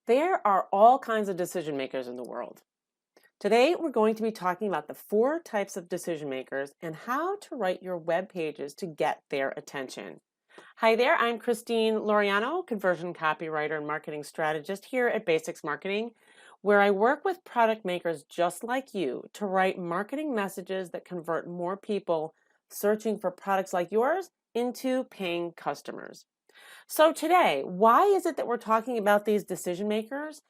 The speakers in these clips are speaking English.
There are all kinds of decision makers in the world. Today, we're going to be talking about the 4 types of decision makers and how to write your web pages to get their attention. Hi there, I'm Christine Loriano, conversion copywriter and marketing strategist here at Basics Marketing, where I work with product makers just like you to write marketing messages that convert more people searching for products like yours into paying customers. So today, why is it that we're talking about these decision makers?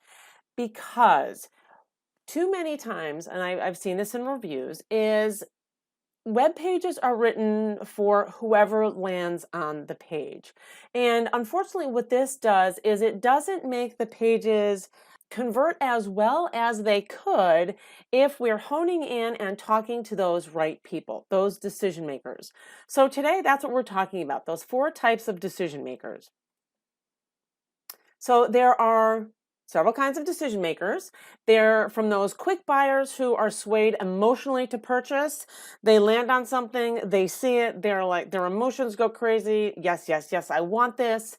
Because too many times, and I've seen this in reviews, is web pages are written for whoever lands on the page. And unfortunately, what this does is it doesn't make the pages convert as well as they could if we're honing in and talking to those right people, those decision makers. So today, that's what we're talking about, those 4 types of decision makers. So there are several kinds of decision makers. They're from those quick buyers who are swayed emotionally to purchase. They land on something, they see it, they're like, their emotions go crazy. Yes, yes, yes, I want this.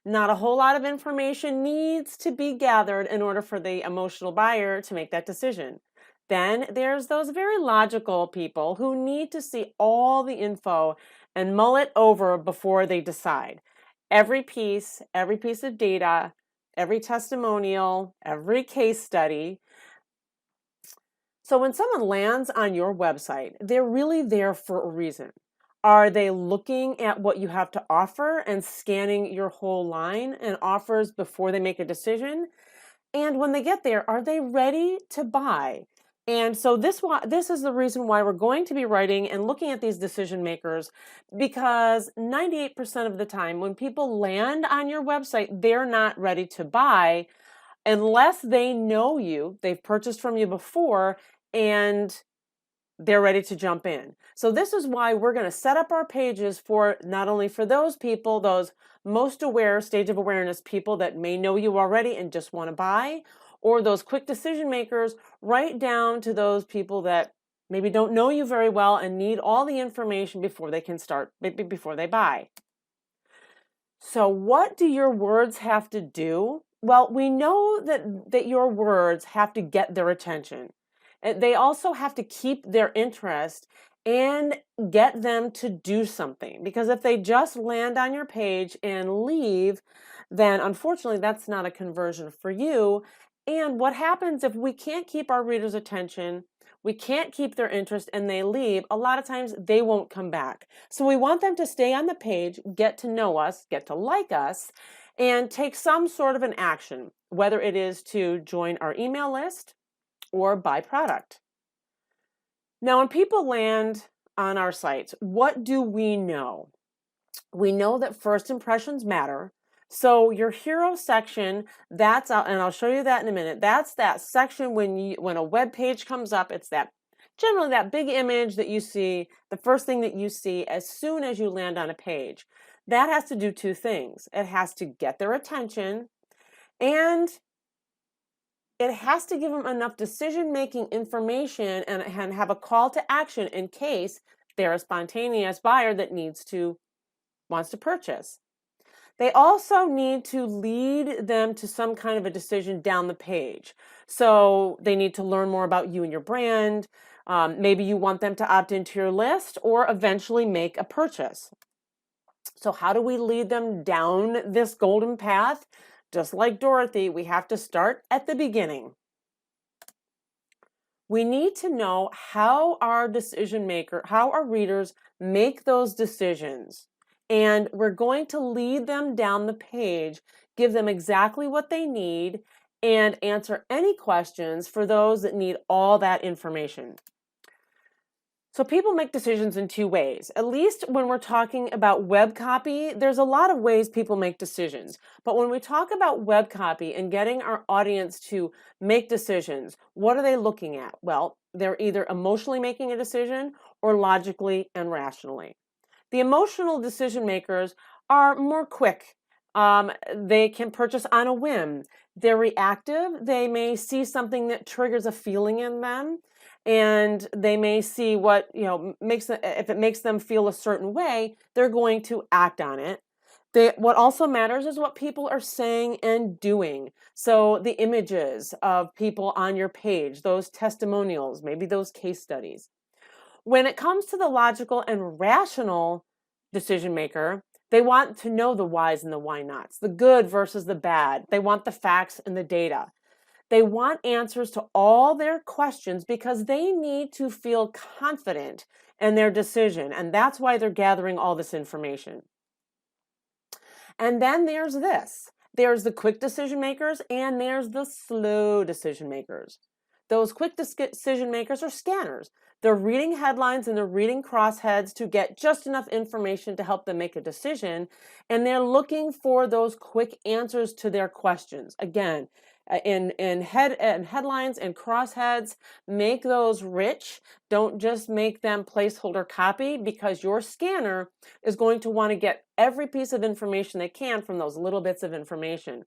Not a whole lot of information needs to be gathered in order for the emotional buyer to make that decision. Then there's those very logical people who need to see all the info and mull it over before they decide. Every piece of data, every testimonial, every case study. So when someone lands on your website, they're really there for a reason. Are they looking at what you have to offer and scanning your whole line and offers before they make a decision? And when they get there, are they ready to buy? And so this is the reason why we're going to be writing and looking at these decision makers, because 98% of the time when people land on your website, they're not ready to buy unless they know you, they've purchased from you before, and they're ready to jump in. So this is why we're going to set up our pages for not only for those people, those most aware stage of awareness people that may know you already and just want to buy, or those quick decision makers, right down to those people that maybe don't know you very well and need all the information before they can start, before they buy. So what do your words have to do? Well, we know that your words have to get their attention. They also have to keep their interest and get them to do something. Because if they just land on your page and leave, then unfortunately that's not a conversion for you. And what happens if we can't keep our readers' attention, we can't keep their interest, and they leave? A lot of times they won't come back. So we want them to stay on the page, get to know us, get to like us, and take some sort of an action, whether it is to join our email list or buy product. Now, when people land on our sites, what do we know? We know that first impressions matter. So your hero section, that's out, and I'll show you that in a minute. That's that section when a web page comes up, it's that generally that big image that you see, the first thing that you see as soon as you land on a page. That has to do 2 things. It has to get their attention, and it has to give them enough decision-making information and have a call to action in case they're a spontaneous buyer that wants to purchase. They also need to lead them to some kind of a decision down the page. So they need to learn more about you and your brand. Maybe you want them to opt into your list or eventually make a purchase. So how do we lead them down this golden path? Just like Dorothy, we have to start at the beginning. We need to know how our readers make those decisions. And we're going to lead them down the page, give them exactly what they need, and answer any questions for those that need all that information. So people make decisions in 2 ways. At least when we're talking about web copy, there's a lot of ways people make decisions. But when we talk about web copy and getting our audience to make decisions, what are they looking at? Well, they're either emotionally making a decision or logically and rationally. The emotional decision makers are more quick. They can purchase on a whim. They're reactive. They may see something that triggers a feeling in them, and they may see what, if it makes them feel a certain way, they're going to act on it. What also matters is what people are saying and doing. So the images of people on your page, those testimonials, maybe those case studies. When it comes to the logical and rational decision maker, they want to know the whys and the why nots, the good versus the bad. They want the facts and the data. They want answers to all their questions because they need to feel confident in their decision. And that's why they're gathering all this information. And then there's this. There's the quick decision makers and there's the slow decision makers. Those quick decision makers are scanners. They're reading headlines and they're reading crossheads to get just enough information to help them make a decision. And they're looking for those quick answers to their questions. Again, in headlines and crossheads, make those rich. Don't just make them placeholder copy, because your scanner is going to want to get every piece of information they can from those little bits of information.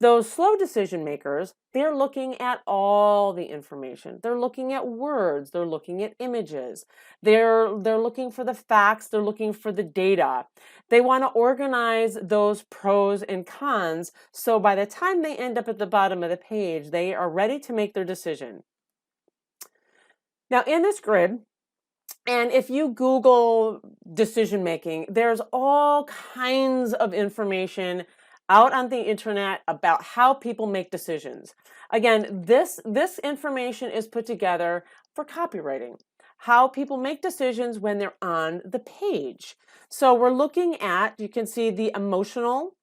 Those slow decision makers, they're looking at all the information. They're looking at words, they're looking at images. They're looking for the facts, they're looking for the data. They want to organize those pros and cons, so by the time they end up at the bottom of the page, they are ready to make their decision. Now, in this grid, and if you Google decision making, there's all kinds of information out on the internet about how people make decisions. Again, this information is put together for copywriting, how people make decisions when they're on the page. So we're looking at, you can see the emotional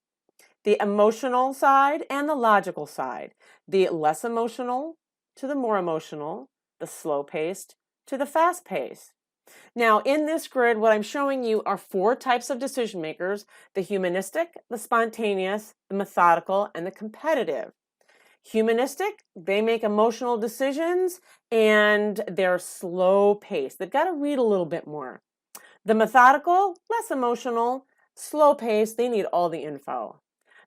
side and the logical side, the less emotional to the more emotional, the slow paced to the fast paced. Now, in this grid, what I'm showing you are 4 types of decision makers: the humanistic, the spontaneous, the methodical, and the competitive. Humanistic, they make emotional decisions and they're slow paced. They've got to read a little bit more. The methodical, less emotional, slow paced, they need all the info.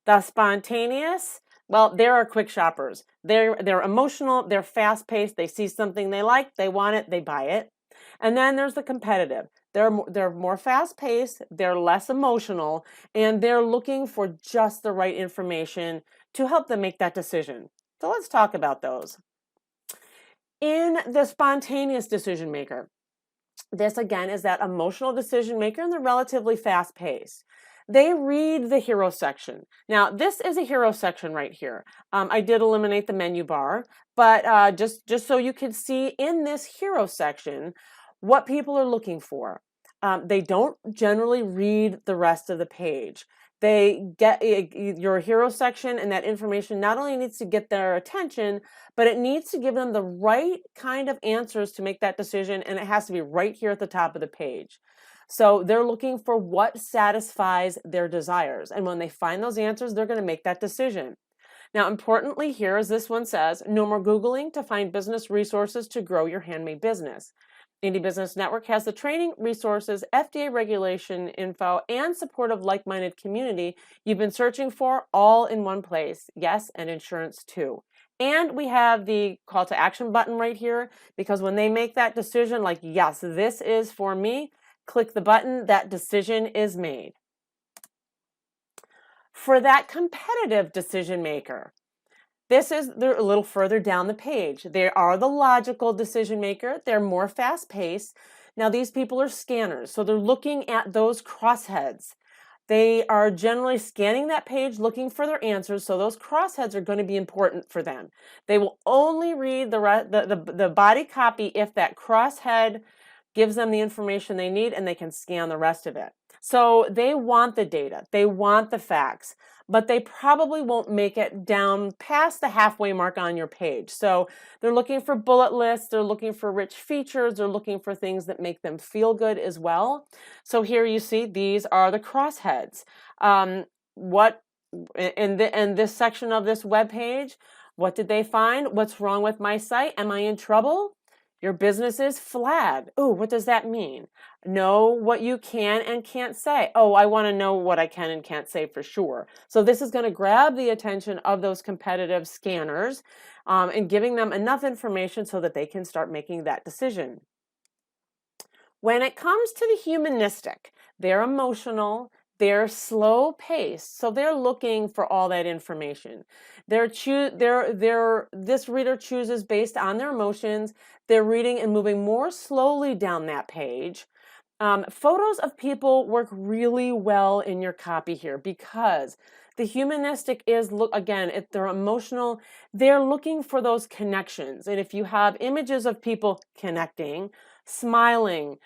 The spontaneous, well, there are quick shoppers. They're emotional, they're fast paced, they see something they like, they want it, they buy it. And then there's the competitive. They're more fast-paced, they're less emotional, and they're looking for just the right information to help them make that decision. So let's talk about those. In the spontaneous decision maker, this again is that emotional decision maker, and they're relatively fast-paced. They read the hero section. Now, this is a hero section right here. I did eliminate the menu bar, but just so you can see in this hero section what people are looking for. They don't generally read the rest of the page. They get your hero section, and that information not only needs to get their attention, but it needs to give them the right kind of answers to make that decision, and it has to be right here at the top of the page. So they're looking for what satisfies their desires, and when they find those answers, they're going to make that decision. Now, importantly here, as this one says, no more Googling to find business resources to grow your handmade business. Indie Business Network has the training, resources, FDA regulation info, and support of like-minded community you've been searching for, all in one place. Yes, and insurance too. And we have the call to action button right here, because when they make that decision, like, yes, this is for me, click the button, that decision is made. For that competitive decision maker, they're a little further down the page. They are the logical decision maker. They're more fast-paced. Now, these people are scanners, so they're looking at those crossheads. They are generally scanning that page, looking for their answers, so those crossheads are going to be important for them. They will only read the body copy if that crosshead gives them the information they need, and they can scan the rest of it. So they want the data, they want the facts, but they probably won't make it down past the halfway mark on your page. So they're looking for bullet lists, they're looking for rich features, they're looking for things that make them feel good as well. So here you see these are the crossheads. What in this section of this web page, what did they find? What's wrong with my site? Am I in trouble? Your business is flagged. Oh, what does that mean? Know what you can and can't say. Oh, I want to know what I can and can't say for sure. So this is going to grab the attention of those competitive scanners and giving them enough information so that they can start making that decision. When it comes to the humanistic, they're emotional, They're slow paced, so they're looking for all that information. This reader chooses based on their emotions. They're reading and moving more slowly down that page. Photos of people work really well in your copy here because the humanistic is, look again, if they're emotional, they're looking for those connections. And if you have images of people connecting, smiling,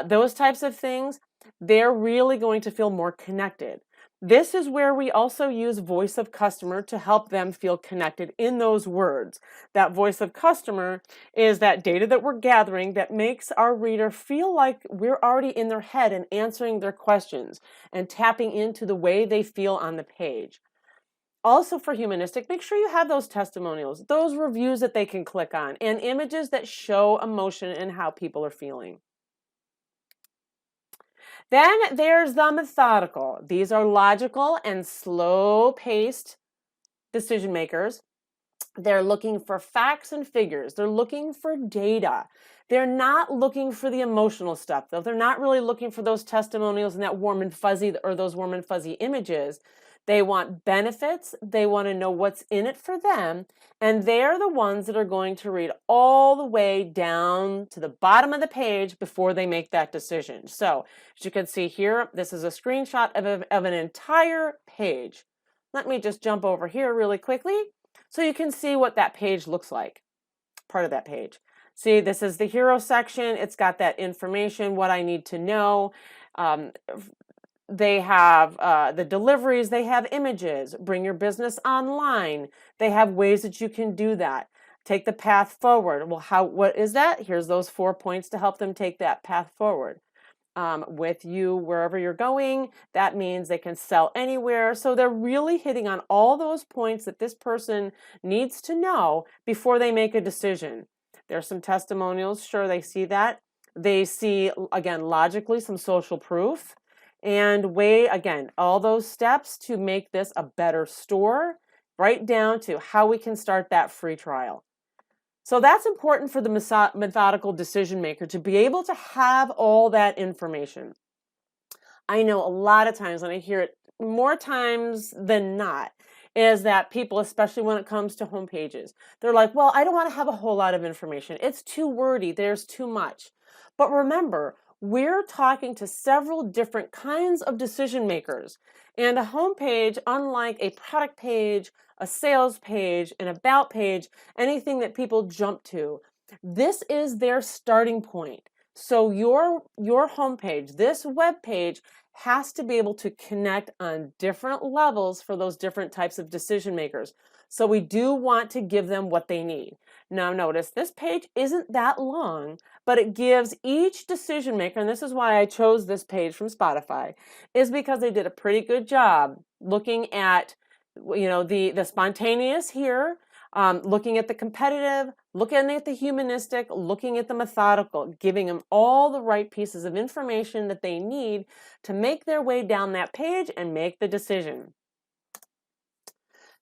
those types of things, they're really going to feel more connected. This is where we also use voice of customer to help them feel connected in those words. That voice of customer is that data that we're gathering that makes our reader feel like we're already in their head and answering their questions and tapping into the way they feel on the page. Also for humanistic, make sure you have those testimonials, those reviews that they can click on, and images that show emotion and how people are feeling. Then there's the methodical. These are logical and slow-paced decision makers. They're looking for facts and figures. They're looking for data. They're not looking for the emotional stuff, though. They're not really looking for those testimonials and that warm and fuzzy or those warm and fuzzy images. They want benefits. They want to know what's in it for them. And they're the ones that are going to read all the way down to the bottom of the page before they make that decision. So as you can see here, this is a screenshot of an entire page. Let me just jump over here really quickly so you can see what that page looks like, part of that page. See, this is the hero section. It's got that information, what I need to know. They have the deliveries, they have images, bring your business online. They have ways that you can do that. Take the path forward. Well, what is that? Here's those 4 points to help them take that path forward. With you wherever you're going, that means they can sell anywhere. So they're really hitting on all those points that this person needs to know before they make a decision. There's some testimonials, sure, they see that. They see, again, logically some social proof and weigh, again, all those steps to make this a better store, right down to how we can start that free trial. So that's important for the methodical decision maker to be able to have all that information. I know a lot of times, and I hear it more times than not, is that people, especially when it comes to home pages, they're like, well, I don't want to have a whole lot of information. It's too wordy. There's too much. But remember, we're talking to several different kinds of decision makers. And a home page, unlike a product page, a sales page, an about page, anything that people jump to, this is their starting point. So your homepage, this web page, has to be able to connect on different levels for those different types of decision makers. So we do want to give them what they need. Now notice this page isn't that long, but it gives each decision maker, and this is why I chose this page from Spotify, is because they did a pretty good job looking at, you know, the spontaneous here, looking at the competitive, looking at the humanistic, looking at the methodical, giving them all the right pieces of information that they need to make their way down that page and make the decision.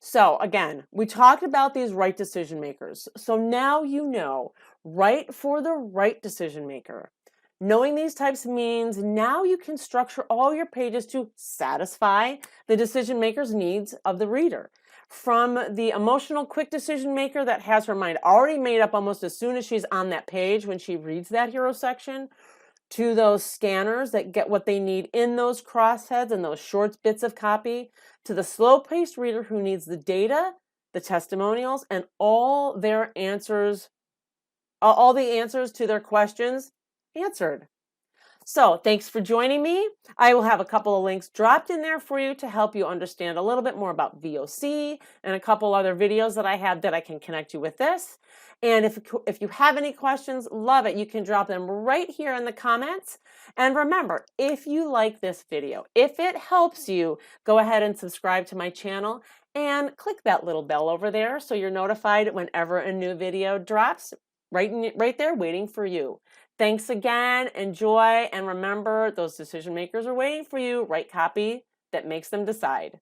So again, we talked about these right decision makers. So now you know, right for the right decision maker. Knowing these types means now you can structure all your pages to satisfy the decision maker's needs of the reader. From the emotional quick decision maker that has her mind already made up almost as soon as she's on that page when she reads that hero section, to those scanners that get what they need in those crossheads and those short bits of copy, to the slow-paced reader who needs the data, the testimonials, and all their answers, all the answers to their questions answered. So thanks for joining me. I will have a couple of links dropped in there for you to help you understand a little bit more about VOC and a couple other videos that I have that I can connect you with this. And if you have any questions, love it. You can drop them right here in the comments. And remember, if you like this video, if it helps you, go ahead and subscribe to my channel and click that little bell over there so you're notified whenever a new video drops right there waiting for you. Thanks again, enjoy, and remember, those decision makers are waiting for you. Write copy that makes them decide.